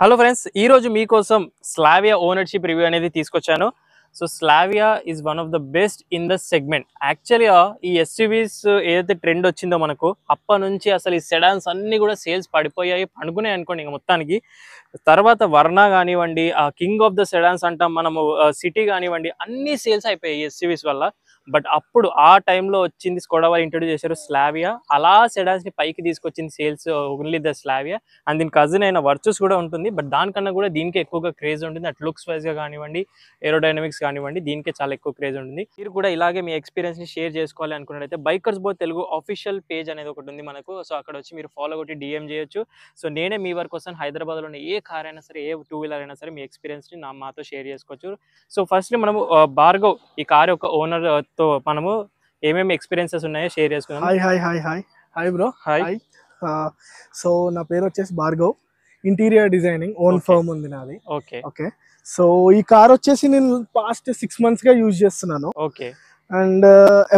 Hello friends, ఈరోజు మీకోసం Slavia ownership review అనేది తీసుకొచ్చాను. So Slavia is one of the best in the segment. యాక్చువల్గా ఈ ఎస్యూవీస్ ఏదైతే ట్రెండ్ వచ్చిందో మనకు అప్పటి నుంచి అసలు ఈ సెడాన్స్ అన్నీ కూడా సేల్స్ పడిపోయాయి, పండుకున్నాయి అనుకోండి ఇంకా మొత్తానికి. తర్వాత వర్నా కానివ్వండి, ఆ కింగ్ ఆఫ్ ద సెడాన్స్ అంటాం మనము, సిటీ కానివ్వండి, అన్ని సేల్స్ అయిపోయాయి ఎస్యూవీస్ వల్ల. బట్ అప్పుడు ఆ టైంలో వచ్చింది స్కోడా వాళ్ళు ఇంట్రొడ్యూస్ చేశారు స్లావియా. అలా సెడాన్స్ని పైకి తీసుకొచ్చింది sales only the Slavia. And దీని కజిన్ అయిన వర్చస్ కూడా ఉంటుంది, బట్ దానికన్నా కూడా దీనికి ఎక్కువగా క్రేజ్ ఉంటుంది. అట్ లుక్స్ వైజ్గా కానివ్వండి, ఏరోడైనమిక్స్ కానివ్వండి, దీనికే చాలా ఎక్కువ క్రేజ్ ఉంటుంది. మీరు కూడా ఇలాగే మీ ఎక్స్పీరియన్స్ని షేర్ చేసుకోవాలి అనుకున్నట్లయితే బైకర్స్ బో తెలుగు ఆఫీషియల్ పేజ్ అనేది ఒకటి ఉంది మనకు. సో అక్కడ వచ్చి మీరు ఫాలో కొట్టి డిఎం చేయొచ్చు. సో నేనే మీ వరకు వస్తాను. హైదరాబాద్లో ఉన్న ఏ కార్ అయినా సరే, ఏ టూ వీలర్ అయినా సరే మీ ఎక్స్పీరియన్స్ని మాతో షేర్ చేసుకోవచ్చు. సో ఫస్ట్లీ మనము భార్గవ్, ఈ కార్ యొక్క ఓనర్తో మనము ఏమేమి ఎక్స్పీరియన్సెస్ ఉన్నాయో షేర్ చేసుకుందాం. Hi bro. హాయ్. సో నా పేరు వచ్చేసి Bhargav. Interior designing own firm ఉంది నాది. Okay okay. సో ఈ కార్ వచ్చేసి నేను పాస్ట్ 6 months గా యూజ్ చేస్తున్నాను. Okay. And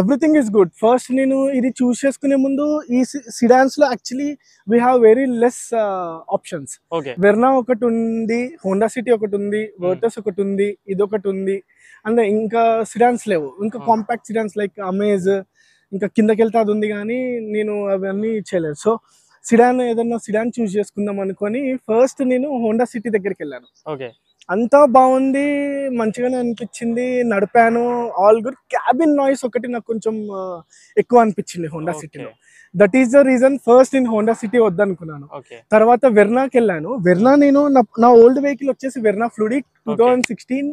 everything is good. First నేను ఇది చూస్ చేసుకునే ముందు ఈ సిడాన్స్ లో actually we have very less options. Okay. Verna ఒకటి ఉంది, హోండా సిటీ ఒకటి ఉంది, వర్టస్ ఒకటి ఉంది, ఇది ఒకటి ఉంది. అండ్ ఇంకా సిడాన్స్ లేవు. ఇంకా కాంపాక్ట్ సిడాన్స్ లైక్ అమేజ్, ఇంకా కిందకి వెళ్తే అది ఉంది, కానీ నేను అవన్నీ చేయలేదు. సో ఏదన్నా సిడాన్ చూస్ చేసుకుందాం అనుకొని ఫస్ట్ నేను హోండా సిటీ దగ్గరికి వెళ్ళాను. ఓకే. అంతా బాగుంది, మంచిగానే అనిపించింది, నడిపాను, ఆల్ గుడ్. క్యాబిన్ నాయిస్ ఒకటి నాకు కొంచెం ఎక్కువ అనిపించింది హోండా సిటీలో. That is the reason first నేను హోండా సిటీ వద్దనుకున్నాను. తర్వాత వెర్నాకి వెళ్ళాను. వెర్నా నేను నా ఓల్డ్ వెహికల్ వచ్చేసి వెర్నా ఫ్లూడిక్ 2016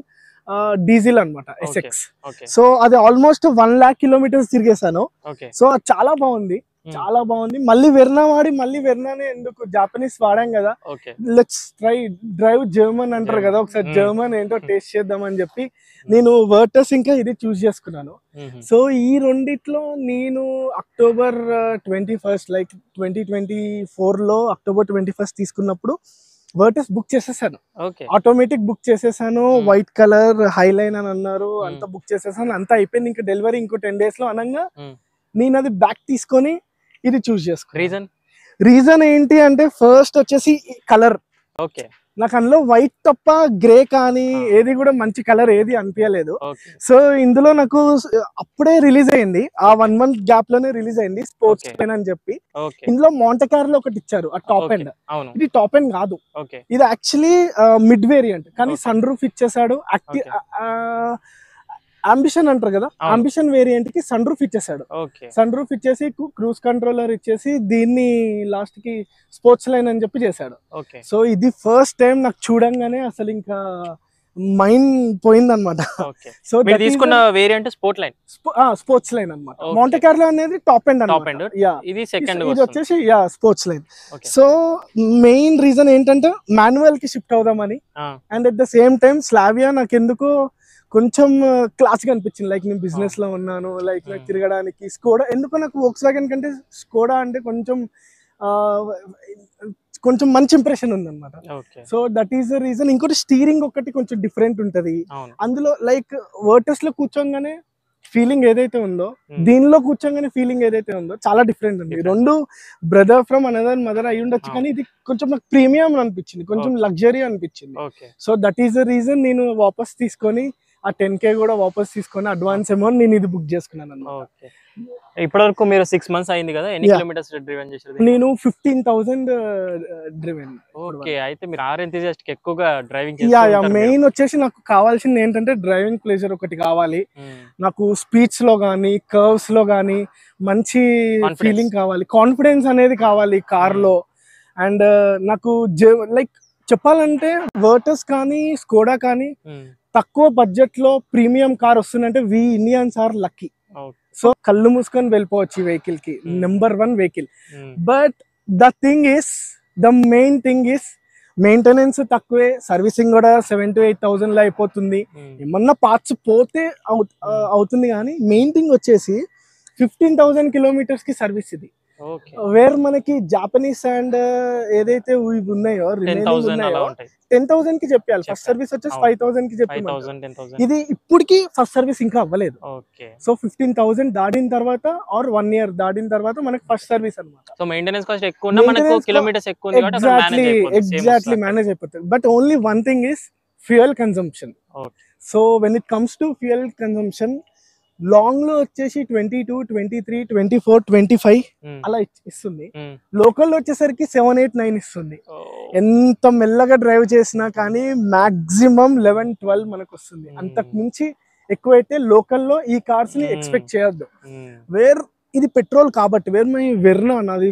డీజిల్ అనమాట, ఎస్ఎక్స్. సో అది ఆల్మోస్ట్ 1 lakh kilometers తిరిగేసాను. సో అది చాలా బాగుంది, చాలా బాగుంది. మళ్ళీ వెర్నా వాడి మళ్ళీ వెర్నానే ఎందుకు, జాపనీస్ వాడాం కదా, లెట్స్ ట్రై డ్రైవ్ జర్మన్ అంటారు కదా, ఒకసారి జర్మన్ ఏంటో టేస్ట్ చేద్దామని చెప్పి నేను వర్టస్ ఇంకా ఇది చూస్ చేసుకున్నాను. సో ఈ రెండిట్లో నేను అక్టోబర్ 21st లైక్ 2024 లో అక్టోబర్ 21st తీసుకున్నప్పుడు వర్టస్ బుక్ చేసేసాను. ఆటోమేటిక్ బుక్ చేసేసాను. వైట్ కలర్ హైలైన్ అని అన్నారు, అంతా బుక్ చేసేసాను. అంతా అయిపోయింది. ఇంకా డెలివరీ ఇంకో 10 days లో అనగా నేను అది బ్యాక్ తీసుకొని ఇది చూస్ చేసుకున్నాను. రీజన్ ఏంటి అంటే ఫస్ట్ వచ్చేసి కలర్. ఓకే. నాకు అందులో వైట్ తప్ప గ్రే కానీ ఏది కూడా మంచి కలర్ ఏది అనిపించలేదు. సో ఇందులో నాకు అప్పుడే రిలీజ్ అయింది, ఆ 1 month గ్యాప్ లోనే రిలీజ్ అయింది, స్పోర్ట్స్ పెన్ అని చెప్పి. ఇందులో మౌంటే కార్లో ఒకటి ఇచ్చారు, ఆ టాప్ ఎండ్. ఇది టాప్ ఎండ్ కాదు, ఇది యాక్చువల్లీ మిడ్ వేరియంట్, కానీ సన్ రూఫ్ ఇచ్చేసాడు. అంబిషన్ అంటారు కదా, అంబిషన్ వేరియంట్ కి సన్ రూఫ్ ఇచ్చేసాడు. సన్ రూఫ్ ఇచ్చేసి క్రూజ్ కంట్రోలర్ ఇచ్చేసి దీన్ని లాస్ట్ కి స్పోర్ట్స్ లైన్ అని చెప్పి చేశాడు. సో ఇది ఫస్ట్ టైం నాకు చూడంగానే అసలు ఇంకా మైండ్ పోయిందనమాట. సో తీసుకున్న వేరియంట్ స్పోర్ట్స్ లైన్ అనమాట. మౌంటే కార్లో అనేది టాప్ ఎండ్ అనమాట. ఇది వచ్చేసి sports line. So main reason ఏంటంటే మాన్యువల్ కి షిఫ్ట్ అవుదామని, and at the same time Slavia నాకు ఎందుకో కొంచెం క్లాస్ గా అనిపించింది. లైక్ నేను బిజినెస్ లో ఉన్నాను, లైక్ నాకు తిరగడానికి. స్కోడా ఎందుకో నాకు వోక్స్‌వాగన్ కంటే స్కోడా అంటే కొంచెం మంచి ఇంప్రెషన్ ఉంది అనమాట. So that is the reason. ఇంకోటి స్టీరింగ్ ఒకటి కొంచెం డిఫరెంట్ ఉంటది అందులో. లైక్ వర్టస్ లో కూర్చోగానే ఫీలింగ్ ఏదైతే ఉందో, దీనిలో కూర్చోగానే ఫీలింగ్ ఏదైతే ఉందో చాలా డిఫరెంట్ ఉంది. రెండు బ్రదర్ ఫ్రమ్ అనదర్ మదర్ అయి ఉండొచ్చు, కానీ ఇది కొంచెం నాకు ప్రీమియం అనిపించింది, కొంచెం లగ్జరీ అనిపించింది. So that is the reason నేను వాపస్ తీసుకొని ఆ 10K కూడా వాపస్ తీసుకొని అడ్వాన్స్ అమౌంట్ నేను ఇది బుక్ చేసుకున్నాను అన్నమాట. ఇప్పటివరకు మీరు 6 months అయింది కదా, ఎన్ని కిలోమీటర్స్ డ్రైవెన్ చేశారు? నేను 15,000 డ్రైవెన్. ఓకే. అయితే మీరు ఆర్ ఎంతూసియాస్ట్ కి ఎక్కువగా డ్రైవింగ్ చేస్తారు. మెయిన్ వచ్చేసి నాకు కావాల్సింది ఏంటంటే డ్రైవింగ్ ప్లెజర్ ఒకటి కావాలి నాకు. స్పీడ్స్ లో గానీ, కర్వ్స్ లో గానీ మంచి ఫీలింగ్ కావాలి, కాన్ఫిడెన్స్ అనేది కావాలి కార్ లో. అండ్ నాకు లైక్ చెప్పాలంటే వర్టస్ కానీ స్కోడా కానీ తక్కువ బడ్జెట్ లో ప్రీమియం కార్ వస్తుందంటే we Indians are lucky. So కళ్ళు మూసుకొని వెళ్ళిపోవచ్చు ఈ వెహికల్ కి, number 1 vehicle. But the main thing is maintenance తక్కువే, సర్వీసింగ్ కూడా 7,000 to 8,000 లో అయిపోతుంది. ఏమన్నా పార్ట్స్ పోతే అవుతుంది, కానీ మెయిన్ థింగ్ వచ్చేసి 15,000 kilometers కి సర్వీస్. ఇది ఓకే వేర్ మనకి జాపనీస్ అండ్ ఏదైతే ఇవి ఉన్నాయో రిమైనింగ్ 10,000 అలా ఉన్నాయో ఉంటాయి 10,000 కి చెప్పాలి. ఫస్ట్ చెప్పారు. సర్వీస్ వచ్చేసి అవును. 5,000 కి చెప్పి 5,000 10,000 ఇది ఇప్పటికి ఫస్ట్ సర్వీస్ ఇంకా అవ్వలేదు. ఓకే సో 15,000 దాటిన తర్వాత ఆర్ 1 ఇయర్ దాటిన తర్వాత మనకి ఫస్ట్ సర్వీస్ అన్నమాట. సో మెయింటెనెన్స్ కాస్ట్ ఎక్కువ ఉన్నా మనకు కిలోమీటర్స్ ఎక్కువ ఉంది కాబట్టి అక్కడ మేనేజ్ అయిపోతుంది సేమ్ ఎగ్జాక్ట్లీ మేనేజ్ అయిపోతుంది. But only one thing is fuel consumption. Okay so when it comes to fuel consumption long లో వచ్చేసి 22, 23, 24, 25 అలా ఇస్తుంది. లోకల్ లో వచ్చేసరికి 7, 8, 9 ఇస్తుంది. ఎంత మెల్లగా డ్రైవ్ చేసినా కానీ మాక్సిమం 11, 12 మనకు వస్తుంది. అంతకు మించి ఎక్కువైతే లోకల్లో ఈ కార్స్ ని ఎక్స్పెక్ట్ చేయొద్దు. వేర్ ఇది పెట్రోల్ కాబట్టి వేర్ మై వెర్నా నాది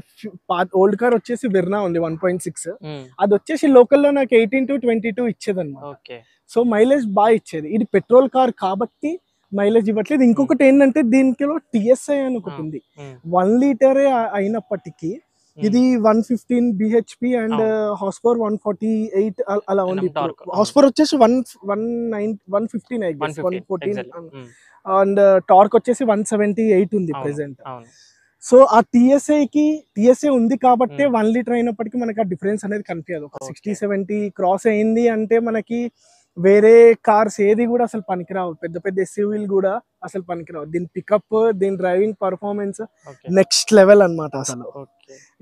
ఓల్డ్ కార్ వచ్చేసి వెర్నా ఉంది 1.6 అది వచ్చేసి లోకల్లో నాకు 18 to 22 ఇచ్చేది అనమాట. సో మైలేజ్ బాగా ఇచ్చేది. ఇది పెట్రోల్ కార్ కాబట్టి మైలేజ్ ఇవ్వట్లేదు. ఇంకొకటి ఏంటంటే దీనికి టిఎస్ఐ అని ఒకటి ఉంది. 1 లీటరే అయినప్పటికీ ఇది 115 బిహెచ్పి అండ్ హార్స్ పవర్ 148 అలా ఉంది. హార్స్ పవర్ వచ్చేసి 114 అండ్ టార్క్ వచ్చేసి 178 ఉంది ప్రెసెంట్. సో ఆ టిఎస్ఐ ఉంది కాబట్టి 1 లీటర్ అయినప్పటికీ మనకి ఆ డిఫరెన్స్ అనేది కనిపించదు. ఒక 60-70 క్రాస్ అయింది అంటే మనకి వేరే కార్స్ ఏది కూడా అసలు పనికిరావు. పెద్ద పెద్ద ఎస్యూవీలు కూడా అసలు పనికిరావు. దీని పికప్ దీని డ్రైవింగ్ పర్ఫార్మెన్స్ నెక్స్ట్ లెవెల్ అన్నమాట అసలు.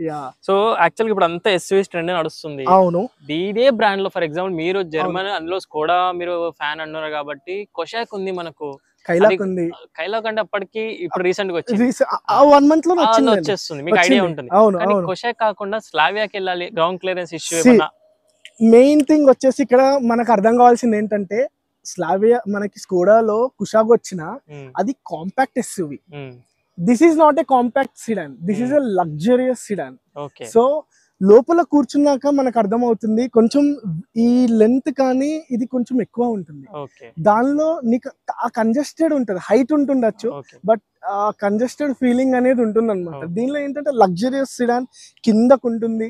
యా సో యాక్చువల్ ఇప్పుడు అంతా ఎస్యూవీస్ ట్రెండ్ నడుస్తుంది. అవును ఇదే బ్రాండ్ లో ఫర్ ఎగ్జాంపుల్ మీరు జర్మన్ అందులో స్కోడా మీరు ఫ్యాన్ అన్నారు కాబట్టి కొషాక్ ఉంది మనకు కైలాక్ ఉంది. కైలాక్ అంటే అప్పటికి ఇప్పుడు రీసెంట్ గా వచ్చింది 1 month లో వచ్చేస్తుంది మీకు ఐడియా ఉంటుంది. కానీ కొషాక్ కాకుండా స్లావియాకి వెళ్ళాలి గ్రౌండ్ క్లియరెన్స్ ఇష్యూ ఏమన్నా మెయిన్ థింగ్ వచ్చేసి ఇక్కడ మనకు అర్థం కావాల్సింది ఏంటంటే స్లావియా మనకి స్కోడాలో కుషాక్ వచ్చిన అది compact SUV. This is not a compact sedan, this is a luxurious sedan. So లోపల కూర్చున్నాక మనకు అర్థమవుతుంది కొంచెం ఈ లెంత్ కానీ ఇది కొంచెం ఎక్కువ ఉంటుంది. దానిలో నీకు ఆ కంజెస్టెడ్ ఉంటుంది, హైట్ ఉంటుండొచ్చు బట్ ఆ కంజెస్టెడ్ ఫీలింగ్ అనేది ఉంటుంది అనమాట. దీనిలో ఏంటంటే లగ్జరియస్ సిడాన్ కిందకు ఉంటుంది.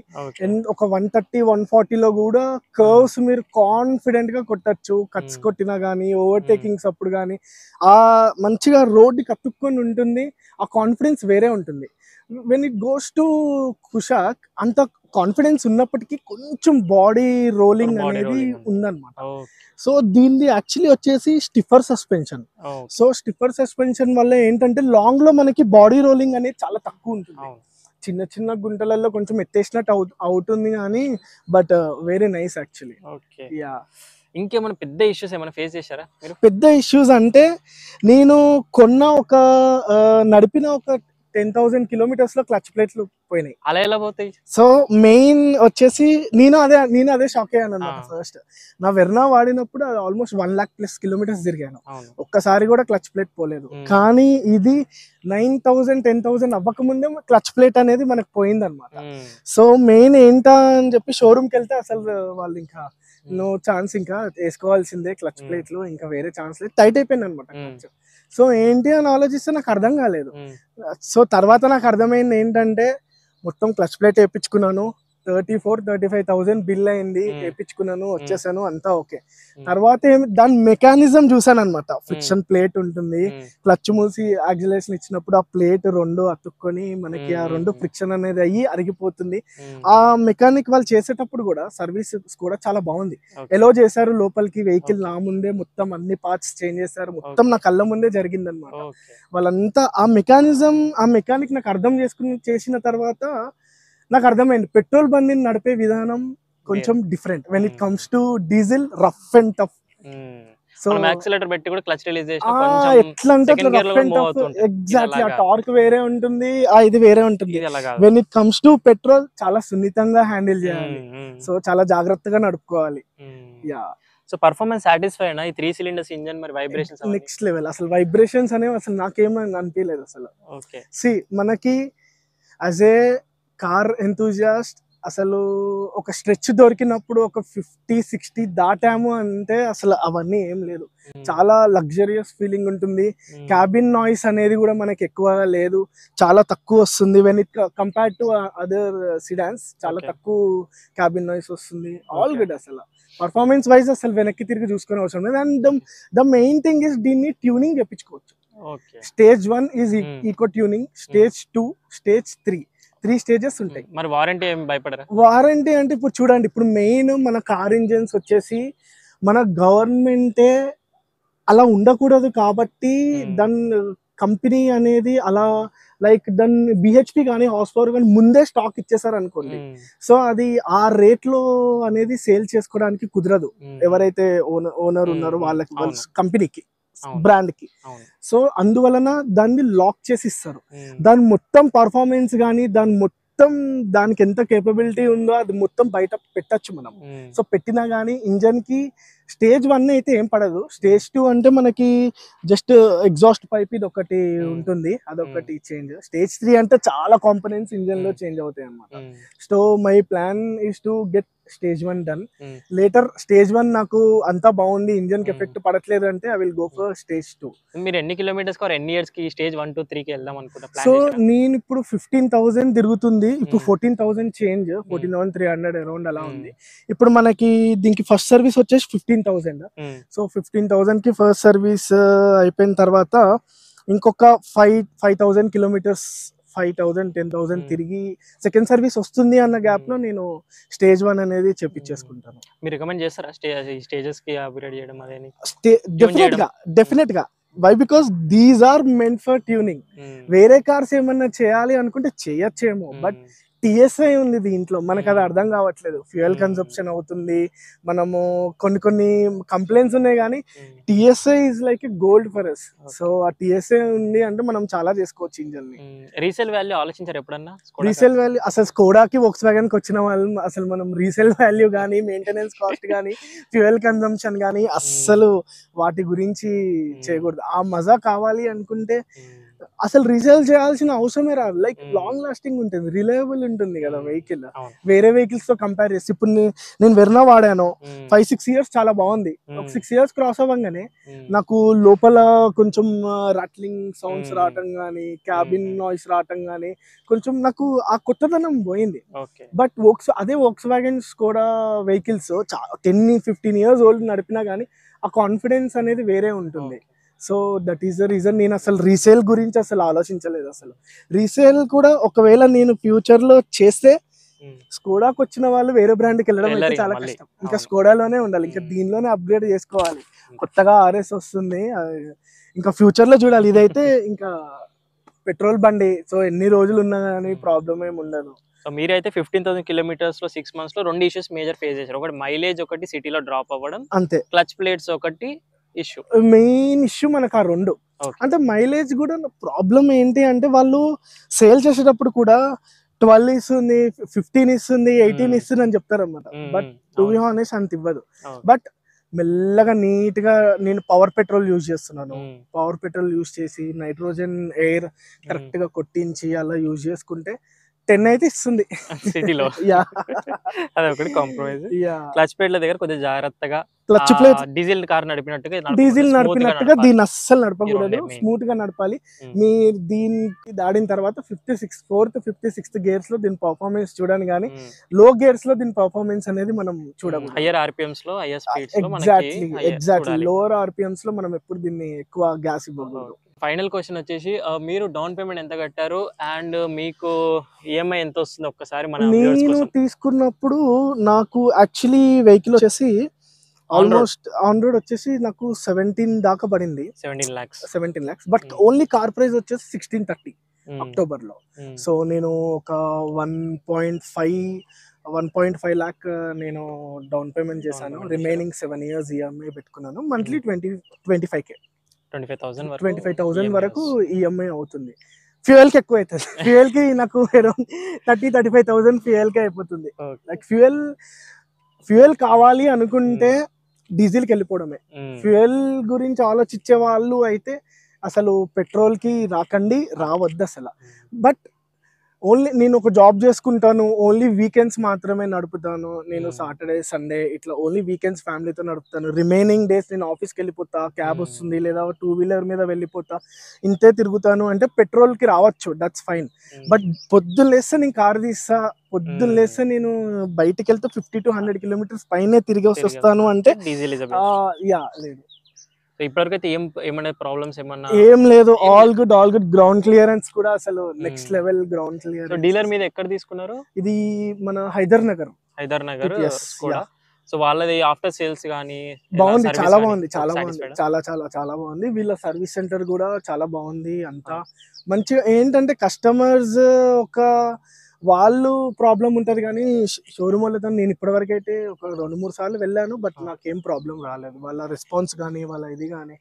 ఒక 130, 140 లో కూడా కర్వ్స్ మీరు కాన్ఫిడెంట్ గా కొట్టచ్చు. కట్స్ కొట్టినా గానీ ఓవర్టేకింగ్స్ అప్పుడు కానీ ఆ మంచిగా రోడ్డు కతుక్కొని ఉంటుంది. ఆ కాన్ఫిడెన్స్ వేరే ఉంటుంది. When it goes to Kushaq అంత కాన్ఫిడెన్స్ ఉన్నప్పటికీ కొంచెం బాడీ రోలింగ్ అనేది ఉందన్నమాట. సో దీనిది యాక్చువల్లీ వచ్చేసి stiffer suspension. So stiffer suspension వల్ల ఏంటంటే లాంగ్ లో మనకి బాడీ రోలింగ్ అనేది చాలా తక్కువ ఉంటుంది. చిన్న చిన్న గుంటలలో కొంచెం ఎత్తేసినట్టు అవుతుంది కానీ but very nice actually. Yeah ఇంకేమైనా పెద్ద ఇష్యూస్ ఏమైనా ఫేస్ చేశారా మీరు? పెద్ద ఇష్యూస్ అంటే నేను నడిపిన ఒక 10,000 కిలోమీటర్స్ లో క్లచ్ ప్లేట్లు పోయినాయి. అలా ఎలా పోతాయి? సో మెయిన్ వచ్చేసి నేను అదే షాక్ అయ్యాను అన్నమాట. ఫస్ట్ నా వెర్నా వాడినప్పుడు ఆల్మోస్ట్ 1,00,000+ కిలోమీటర్స్ తిరిగాను, ఒక్కసారి కూడా క్లచ్ ప్లేట్ పోలేదు. కానీ ఇది 9,000, 10,000 అవ్వక ముందే క్లచ్ ప్లేట్ అనేది మనకు పోయింది అనమాట. సో మెయిన్ ఏంటా అని చెప్పి షోరూమ్కి వెళ్తే అసలు వాళ్ళు ఇంకా నో ఛాన్స్, ఇంకా వేసుకోవాల్సిందే క్లచ్ ప్లేట్లు, ఇంకా వేరే ఛాన్స్ లేదు, టైట్ అయిపోయింది అనమాట క్లచ్. సో ఏంటి అని ఆలోచిస్తే నాకు అర్థం కాలేదు. సో తర్వాత నాకు అర్థమైంది ఏంటంటే మొత్తం క్లచ్ ప్లేట్ వేయించుకున్నాను. 34,000-35,000 బిల్ అయింది. వేయించుకున్నాను, వచ్చేసాను, అంతా ఓకే. తర్వాత దాని మెకానిజం చూసాను అనమాట. ఫ్రిక్షన్ ప్లేట్ ఉంటుంది, క్లచ్ మూసి యాక్సిలరేషన్ ఇచ్చినప్పుడు ఆ ప్లేట్ 2 అతుక్కొని మనకి ఆ 2 ఫ్రిక్షన్ అనేది అయ్యి అరిగిపోతుంది. ఆ మెకానిక్ వాళ్ళు చేసేటప్పుడు కూడా సర్వీస్ కూడా చాలా బాగుంది. ఎలో చేశారు లోపలికి వెహికల్, నా ముందే మొత్తం అన్ని పార్ట్స్ చేంజ్ చేశారు, మొత్తం నా కళ్ళ ముందే జరిగింది అనమాట. వాళ్ళంతా ఆ మెకానిక్ నాకు అర్థం చేసిన తర్వాత నాకు అర్థమైంది పెట్రోల్ బండిని నడిపే విధానం కొంచెం different. When it comes to diesel rough and tough. So accelerator పెట్టి కూడా క్లచ్ రిలీజ్ చేసి ఎట్లా అంటే అట్లా రఫ్ అండ్ టఫ్. ఎగ్జాక్ట్లీ ఆ టార్క్ వేరే ఉంటుంది, ఆ ఇది వేరే ఉంటుంది. When it comes to petrol చాలా సున్నితంగా హ్యాండిల్ చేయాలి. సో చాలా జాగ్రత్తగా నడుపుకోవాలి. యా సో పర్ఫార్మెన్స్ సాటిస్ఫై అయినా ఈ 3 cylinders ఇంజన్ మరి వైబ్రేషన్స్ నెక్స్ట్ లెవెల్. అసలు వైబ్రేషన్స్ అనేవి అసలు నాకేమీ అనిపించలేదు అసలు. ఓకే సి మనకి యాజ్ ఏ కార్ ఎంతూజియాస్ట్ అసలు ఒక స్ట్రెచ్ దొరికినప్పుడు ఒక 50-60 దాటాము అంటే అసలు అవన్నీ ఏం లేదు. చాలా లగ్జరియస్ ఫీలింగ్ ఉంటుంది. క్యాబిన్ నాయిస్ అనేది కూడా మనకి ఎక్కువగా లేదు, చాలా తక్కువ వస్తుంది. When it compare to other sedans చాలా తక్కువ క్యాబిన్ నాయిస్ వస్తుంది. All good. అసలు పర్ఫార్మెన్స్ వైజ్ అసలు వెనక్కి తిరిగి చూసుకునే అవసరం లేదు. And the main thing is దీన్ని ట్యూనింగ్ చెప్పించుకోవచ్చు. Stage 1 is eco tuning, stage 2, stage 3 3 stages ఉంటాయి. మరి వారంటీ ఏం భయపడరా? వారంటీ అంటే ఇప్పుడు చూడండి, ఇప్పుడు మెయిన్ మన కార్ ఇంజన్స్ వచ్చేసి మన గవర్నమెంటే అలా ఉండకూడదు కాబట్టి దాని కంపెనీ అనేది అలా లైక్ దాన్ని బిహెచ్పి కానీ హార్స్ పవర్ కానీ ముందే స్టాక్ ఇచ్చేసారు అనుకోండి. సో అది ఆ రేట్ లో అనేది సేల్ చేసుకోవడానికి కుదరదు ఎవరైతే ఓనర్ ఉన్నారో వాళ్ళకి, కంపెనీకి, బ్రాండ్ కి. సో అందువలన దాన్ని లాక్ చేసి ఇస్తారు. దాని మొత్తం పర్ఫార్మెన్స్ కానీ దాని మొత్తం దానికి ఎంత కేపబిలిటీ ఉందో అది మొత్తం బయట పెట్టచ్చు మనం. సో పెట్టినా కానీ ఇంజన్ కి స్టేజ్ 1 అయితే ఏం పడదు. స్టేజ్ 2 అంటే మనకి జస్ట్ ఎగ్జాస్ట్ పైప్ ఇది ఒకటి ఉంటుంది, అదొకటి చేంజ్. స్టేజ్ 3 అంటే చాలా కాంపోనెంట్స్ ఇంజన్ లో చేంజ్ అవుతాయి అన్నమాట. So my plan is to get stage 1 done. Later stage 1 నాకు అంతా బాగుంది, ఇంజన్ కి ఎఫెక్ట్ పడట్లేదు అంటే I will go for stage 2. మీరు ఎన్ని కిలోమీటర్స్ కి ఎన్ని ఇయర్స్ కి స్టేజ్ 1 2 3 కి వెళ్దాం అనుకుంటా? సో నేను ఇప్పుడు 15,000 తిరుగుతుంది, ఇప్పుడు 14,000 చేంజ్, 14,300 అరౌండ్ అలా ఉంది. ఇప్పుడు మనకి దీనికి ఫస్ట్ సర్వీస్ వచ్చేసి 15,000. సో 15,000 కి ఫస్ట్ సర్వీస్ అయిపోయిన తర్వాత ఇంకొక 5,000 కిలోమీటర్స్, 5,000 10,000 తిరిగి సెకండ్ సర్వీస్ వస్తుంది అన్న గ్యాప్ లో నేను స్టేజ్ 1 అనేది చెప్పించేసుకుంటాను. మీరు రికమెండ్ చేస్తారా స్టేజెస్ కి అప్గ్రేడ్ చేయడం? అదేని డెఫినెట్ గా why because these are meant for tuning. వేరే కార్స్ ఏమన్నా చేయాలి అనుకుంటే చేయొచ్చేమో, బట్ టిఎస్ఐ ఉంది దీంట్లో, మనకు అది అర్థం కావట్లేదు. ఫ్యూయల్ కన్సంప్షన్ అవుతుంది, మనము కొన్ని కంప్లైంట్స్ ఉన్నాయి, కానీ TSI is like a gold for us. So ఆ టిఎస్ఐ ఉంది అంటే మనం చాలా చేసుకోవచ్చు ఇంజన్ ని. రీసేల్ వాల్యూ ఆలోచించారు ఎప్పుడన్నా? రీసేల్ వాల్యూ అసలు స్కోడాకి వోక్స్వాగన్ కి వచ్చిన వాళ్ళు అసలు మనం రీసేల్ వాల్యూ కానీ మెయింటెనెన్స్ కాస్ట్ కానీ ఫ్యూయల్ కన్సంప్షన్ కానీ అస్సలు వాటి గురించి చేయకూడదు. ఆ మజా కావాలి అనుకుంటే అసలు రీసేల్ చేయాల్సిన అవసరమే రాదు. లైక్ లాంగ్ లాస్టింగ్ ఉంటుంది, రిలయబుల్ ఉంటుంది కదా వెహికల్. వేరే వెహికల్స్ తో కంపేర్ చేస్తే ఇప్పుడు నేను వెర్నా వాడాను, 5-6 ఇయర్స్ చాలా బాగుంది. ఒక 6 ఇయర్స్ క్రాస్ అవ్వగానే నాకు లోపల కొంచెం రాట్లింగ్ సౌండ్స్ రావటం కానీ, క్యాబిన్ నాయిస్ రావటం కానీ కొంచెం నాకు ఆ కొత్తదనం పోయింది. బట్ అదే వోక్స్వాగన్స్ కూడా వెహికల్స్ 10-15 ఇయర్స్ ఓల్డ్ నడిపినా కానీ ఆ కాన్ఫిడెన్స్ అనేది వేరే ఉంటుంది. So that is the reason నేను అసలు రీసేల్ గురించి అసలు ఆలోచించలేదు. అసలు రీసేల్ కూడా ఒకవేళ నేను ఫ్యూచర్ లో చేస్తే స్కోడాకి వచ్చిన వాళ్ళు వేరే బ్రాండ్కి వెళ్ళడం అయితే చాలా కష్టం. ఇంకా స్కోడాలోనే ఉండాలి, ఇంకా దీనిలోనే అప్గ్రేడ్ చేసుకోవాలి. కొత్తగా ఆర్ఎస్ వస్తుంది, ఇంకా ఫ్యూచర్ లో చూడాలి. ఇదైతే ఇంకా పెట్రోల్ బండి, సో ఎన్ని రోజులు ఉన్నా కానీ ప్రాబ్లం ఏమి ఉండదు. సో మీరైతే 15,000 కిలోమీటర్స్ లో 6 months లో 2 ఇష్యూస్ మేజర్ ఫేస్ చేశారు. ఒకటి మైలేజ్, ఒకటి సిటీలో డ్రాప్ అవ్వడం, అంతే. క్లచ్ ప్లేట్స్ ఒకటి ఇష్యూ, మెయిన్ ఇష్యూ మనకు ఆ 2. అంటే మైలేజ్ కూడా ప్రాబ్లం ఏంటి అంటే వాళ్ళు సేల్ చేసేటప్పుడు కూడా 12 ఇస్తుంది, 15 ఇస్తుంది, 18 ఇస్తుంది అని చెప్తారు అన్నమాట. బట్ టు బి హానెస్ట్ అంత ఇవ్వదు. బట్ మెల్లగా నీట్ గా నేను పవర్ పెట్రోల్ యూజ్ చేస్తున్నాను. పవర్ పెట్రోల్ యూజ్ చేసి నైట్రోజన్ ఎయిర్ కరెక్ట్ గా కొట్టించి అలా యూజ్ చేసుకుంటే 10 అయితే ఇస్తుంది సిటీలో. అదొకటి కాంప్రమైజ్. క్లచ్ ప్లేట్ల దగ్గర కొద్దిగా జాగ్రత్తగా, క్లచ్ ప్లేట్ డీజిల్ కార్ నడిపినట్టుగా దీన్ని అస్సలు నడపకూడదు, స్మూత్ గా నడపాలి. మీరు దీనికి దాడిన తర్వాత 4th 5th 6th గేర్స్ లో దీని పర్ఫార్మెన్స్ చూడండి, కానీ లో గేర్స్ లో దీని పర్ఫార్మెన్స్ అనేది మనం చూడకూడదు. హైయర్ ఆర్పిఎంస్ లో, హైయర్ స్పీడ్స్ లో, ఎగ్జాక్ట్లీ లోవర్ ఆర్పిఎంస్ లో మనం ఎప్పుడు దీన్ని ఎక్కువ గ్యాస్ ఇవ్వకూడదు. ఫైనల్ క్వశ్చన్ వచ్చేసి, మీరు డౌన్ పేమెంట్ ఎంత కట్టారు అండ్ మీకు ఈఎంఐ ఎంత వస్తుంది ఒక్కసారి మన వ్యూవర్స్ కోసం? నేను తీసుకున్నప్పుడు నాకు యాక్చువల్లీ వెహికల్ వచ్చేసి ఆల్మోస్ట్ ఆన్ రోడ్ వచ్చేసి నాకు 17 దాకా పడింది, 17 lakhs. But only car price వచ్చేసి 1630 అక్టోబర్ లో. సో నేను ఒక 1.5 lakh నేను డౌన్ పేమెంట్ చేశాను. రిమైనింగ్ 7 years ఈఎంఐ పెట్టుకున్నాను. మంత్లీ 25,000 వరకు ఈఎంఐ అవుతుంది. ఫ్యూయల్ కి ఎక్కువ అవుతుంది. ఫ్యూయల్ కి నాకు అరౌండ్ 30-35,000 ఫ్యూయల్ కి అయిపోతుంది. లైక్ ఫ్యూయల్ కావాలి అనుకుంటే డీజిల్ కి వెళ్ళిపోవడమే. ఫ్యూయల్ గురించి ఆలోచించే వాళ్ళు అయితే అసలు పెట్రోల్ కి రావద్దు అసలు. బట్ ఓన్లీ నేను ఒక జాబ్ చేసుకుంటాను, ఓన్లీ వీకెండ్స్ మాత్రమే నడుపుతాను. నేను సాటర్డే సండే ఇట్లా ఓన్లీ వీకెండ్స్ ఫ్యామిలీతో నడుపుతాను. రిమైనింగ్ డేస్ నేను ఆఫీస్కి వెళ్ళిపోతా, క్యాబ్ వస్తుంది లేదా 2-wheeler మీద వెళ్ళిపోతా, ఇంతే తిరుగుతాను అంటే పెట్రోల్ కి రావచ్చు, దట్స్ ఫైన్. బట్ పొద్దున్న లేస్తే నేను కార్ తీస్తా, పొద్దున్న లేస్తే నేను బయటకు వెళ్తే 50-100 kilometers పైనే తిరిగి వస్తాను అంటే లేదు. ఇప్పటివరకు అయితే ఏమైనా ప్రాబ్లమ్స్ ఏమన్నా? ఏం లేదు, ఆల్ గుడ్. గ్రౌండ్ క్లియరెన్స్ కూడా అసలు next level ground so clearance. Dealer మీద ఎక్కడ తీసుకున్నారు? ఇది మన హైదర్ నగర్ కూడా. సో వాళ్ళది ఆఫ్టర్ సేల్స్ కానీ బాగుంది, చాలా బాగుంది, చాలా బాగుంది. వీళ్ళ సర్వీస్ సెంటర్ కూడా చాలా బాగుంది. అంతా మంచిగా ఏంటంటే కస్టమర్స్ ఒక వాళ్ళు ప్రాబ్లం ఉంటది కానీ షోరూమ్ వాళ్ళతో నేను ఇప్పటివరకు అయితే ఒక 2-3 సార్లు వెళ్ళాను, బట్ నాకేం ప్రాబ్లం రాలేదు. వాళ్ళ రెస్పాన్స్ కానీ వాళ్ళ ఇది కానీ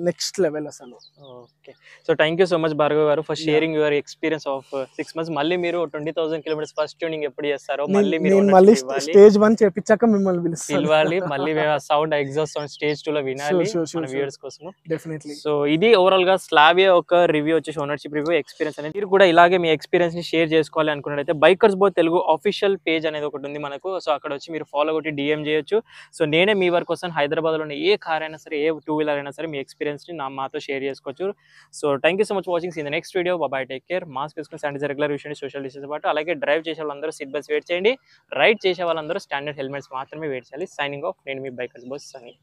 నెక్స్ట్ లెవెల్ అసలు. Okay. So thank you so much Bhargav garu for sharing your experience of 6 months. మళ్ళీ మీరు 20,000 kilometers ఫస్ట్ ట్యూనింగ్ ఎప్పుడు చేస్తారో మళ్ళీ మీరు మళ్ళీ స్టేజ్ 1 చేపించాక మిమ్మల్ని పిలవాలి. మళ్ళీ సౌండ్ ఎగ్జాస్ట్ సౌండ్ స్టేజ్ 2 లో వినాలి మన వ్యూవర్స్ కోసం. డెఫినెట్లీ. సో ఇది ఓవరాల్ గా స్లావియా ఒక రివ్యూ వచ్చేసి ఓనర్షిప్ రివ్యూ ఎక్స్పీరియన్స్ అనేది. మీరు కూడా ఇలాగే మీ ఎక్స్పీరియన్స్ ని షేర్ చేసుకోవాలి అనుకున్నట్లయితే బైకర్స్ బో తెలుగు ఆఫీషియల్ పేజ్ అనేది ఒకటి ఉంది మనకు. సో అక్కడ వచ్చి మీరు ఫాలో కొట్టి DM చేయొచ్చు. సో నేనే మీ వరకు వస్తాను. హైదరాబాద్ లో ఏ కార్ అయినా సరే, ఏ 2-wheeler అయినా సరే మీ ఎక్స్పీరియన్స్ ని మాతో షేర్ చేసుకోవచ్చు. So thank you so much watching in the next video. Bye, take care. Mask వేసుకుని శానిటైజర్ రెగ్యులర్ యూస్ చేయండి, సోషల్ డిస్టెన్స్ పాటు. అలాగే డ్రైవ్ చేసే వాళ్ళందరూ సీట్ బెల్ట్స్ వెయిట్ చేయండి. రైడ్ చేసే వాళ్ళందరూ స్టాండర్డ్ హెల్మెట్స్ మాత్రమే వెయిట్ చేయాలి. Signing off. నేను మీ బైకర్స్ బో సన్నీ.